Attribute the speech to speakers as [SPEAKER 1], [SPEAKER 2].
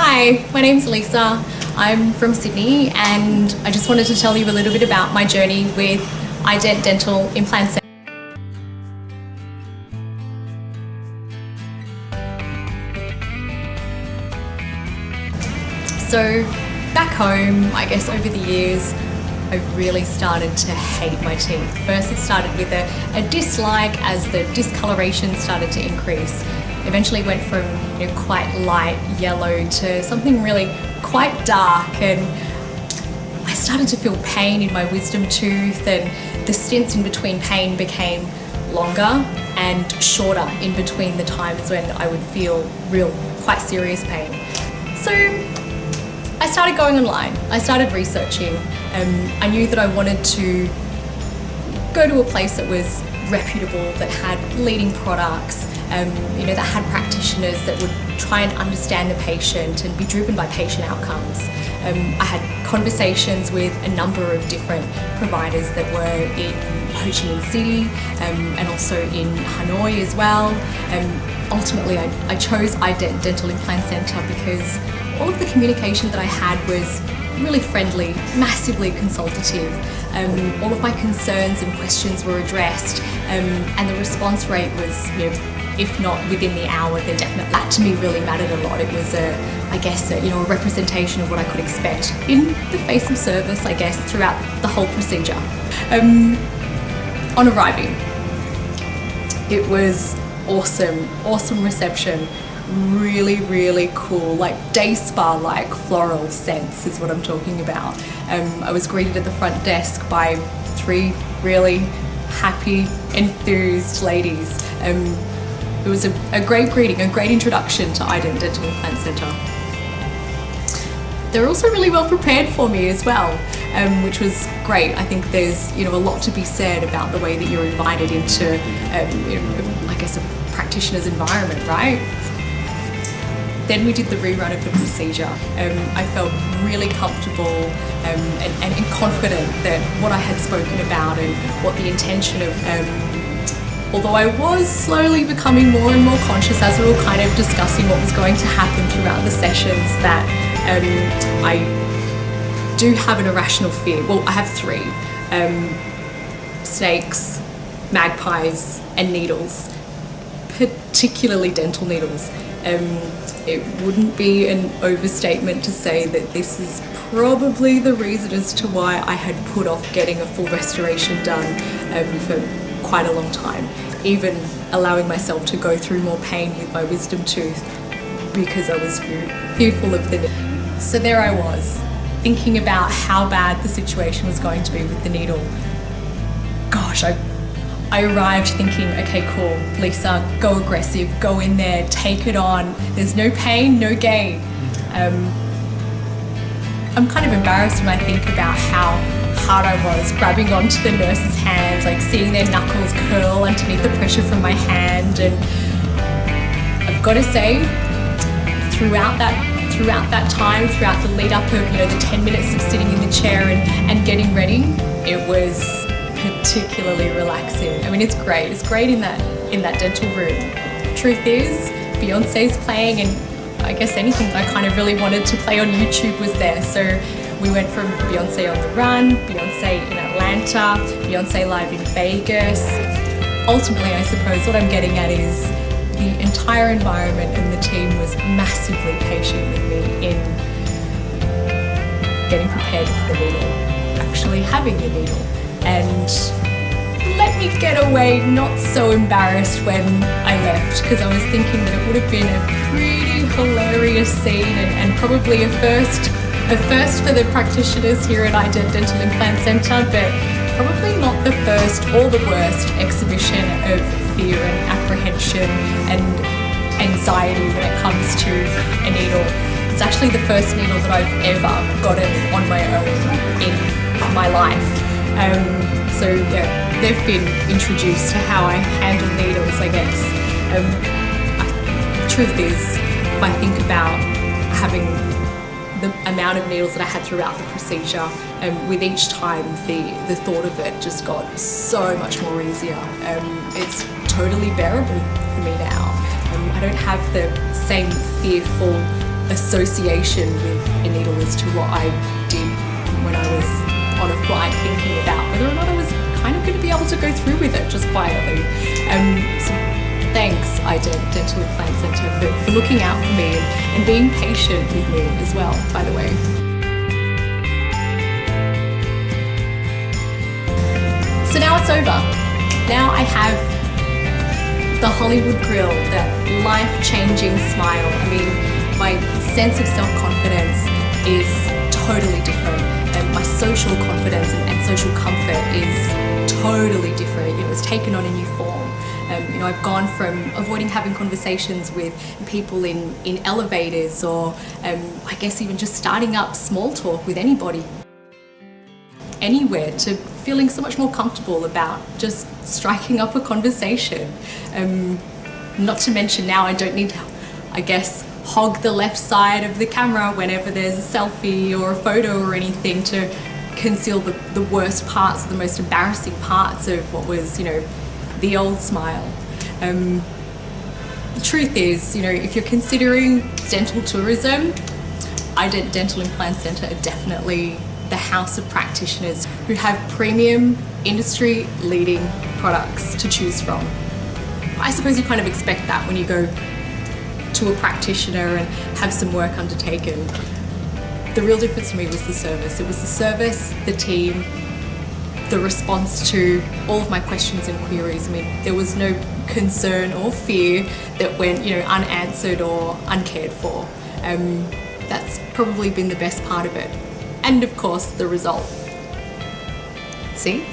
[SPEAKER 1] Hi, my name's Lisa. I'm from Sydney and I just wanted to tell you a little bit about my journey with iDent Dental Implant Centre. So back home, I guess over the years, I really started to hate my teeth. First it started with a dislike as the discoloration started to increase. Eventually went from quite light yellow to something really quite dark, and I started to feel pain in my wisdom tooth, and the stints in between pain became longer and shorter in between the times when I would feel real quite serious pain. So I started going online, I started researching. I knew that I wanted to go to a place that was reputable, that had leading products, that had practitioners that would try and understand the patient and be driven by patient outcomes. I had conversations with a number of different providers that were in Ho Chi Minh City and also in Hanoi as well. Ultimately, I chose iDent Dental Implant Centre because all of the communication that I had was really friendly, massively consultative. All of my concerns and questions were addressed, and the response rate was, if not within the hour, then definitely. That to me really mattered a lot. It was a representation of what I could expect in the face of service, I guess, throughout the whole procedure. On arriving, it was awesome reception. Really cool, like day spa like floral scents is what I'm talking about. I was greeted at the front desk by 3 really happy, enthused ladies. It was a great greeting, a great introduction to iDent Dental Implant Centre. They're also really well prepared for me as well, which was great. I think there's a lot to be said about the way that you're invited into I guess a practitioner's environment, right? Then we did the rerun of the procedure. I felt really comfortable and confident that what I had spoken about and what the intention of, although I was slowly becoming more and more conscious as we were kind of discussing what was going to happen throughout the sessions, that I do have an irrational fear. Well, I have 3. Snakes, magpies, and needles, particularly dental needles. It wouldn't be an overstatement to say that this is probably the reason as to why I had put off getting a full restoration done for quite a long time, even allowing myself to go through more pain with my wisdom tooth because I was fearful of the needle. So there I was, thinking about how bad the situation was going to be with the needle. Gosh, I arrived thinking, okay, cool, Lisa, go aggressive, go in there, take it on. There's no pain, no gain. I'm kind of embarrassed when I think about how hard I was grabbing onto the nurse's hands, like seeing their knuckles curl underneath the pressure from my hand. And I've got to say, throughout that time, throughout the lead up of the 10 minutes of sitting in the chair and getting ready, it was particularly relaxing. I mean, it's great. It's great in that dental room. Truth is, Beyonce's playing, and I guess anything that I kind of really wanted to play on YouTube was there. So we went from Beyonce on the Run, Beyonce in Atlanta, Beyonce live in Vegas. Ultimately, I suppose what I'm getting at is the entire environment and the team was massively patient with me in getting prepared for the needle, actually having the needle. And let me get away not so embarrassed when I left, because I was thinking that it would have been a pretty hilarious scene and probably a first for the practitioners here at iDent Dental Implant Centre, but probably not the first or the worst exhibition of fear and apprehension and anxiety when it comes to a needle. It's actually the first needle that I've ever gotten on my own in my life. So yeah, they've been introduced to how I handle needles, I guess. Truth is, if I think about having the amount of needles that I had throughout the procedure, with each time the thought of it just got so much more easier. It's totally bearable for me now. I don't have the same fearful association with a needle as to what I did when I was on a flight, thinking about whether or not I was kind of going to be able to go through with it just quietly. So thanks, Ident Dental Implant Centre, for looking out for me and being patient with me as well, by the way. So now it's over. Now I have the Hollywood grill, that life-changing smile. I mean, my sense of self-confidence is totally different, and my social confidence and social comfort is totally different. You know, it's taken on a new form. You know, I've gone from avoiding having conversations with people in elevators, or I guess even just starting up small talk with anybody, anywhere, to feeling so much more comfortable about just striking up a conversation. Not to mention now I don't need to, I guess, hog the left side of the camera whenever there's a selfie or a photo or anything to conceal the worst parts, the most embarrassing parts of what was, you know, the old smile. The truth is, you know, if you're considering dental tourism, Ident Dental Implant Centre are definitely the house of practitioners who have premium, industry-leading products to choose from. I suppose you kind of expect that when you go to a practitioner and have some work undertaken. The real difference for me was the service. It was the service, the team, the response to all of my questions and queries. I mean, there was no concern or fear that went, you know, unanswered or uncared for. That's probably been the best part of it. And of course, the result. See?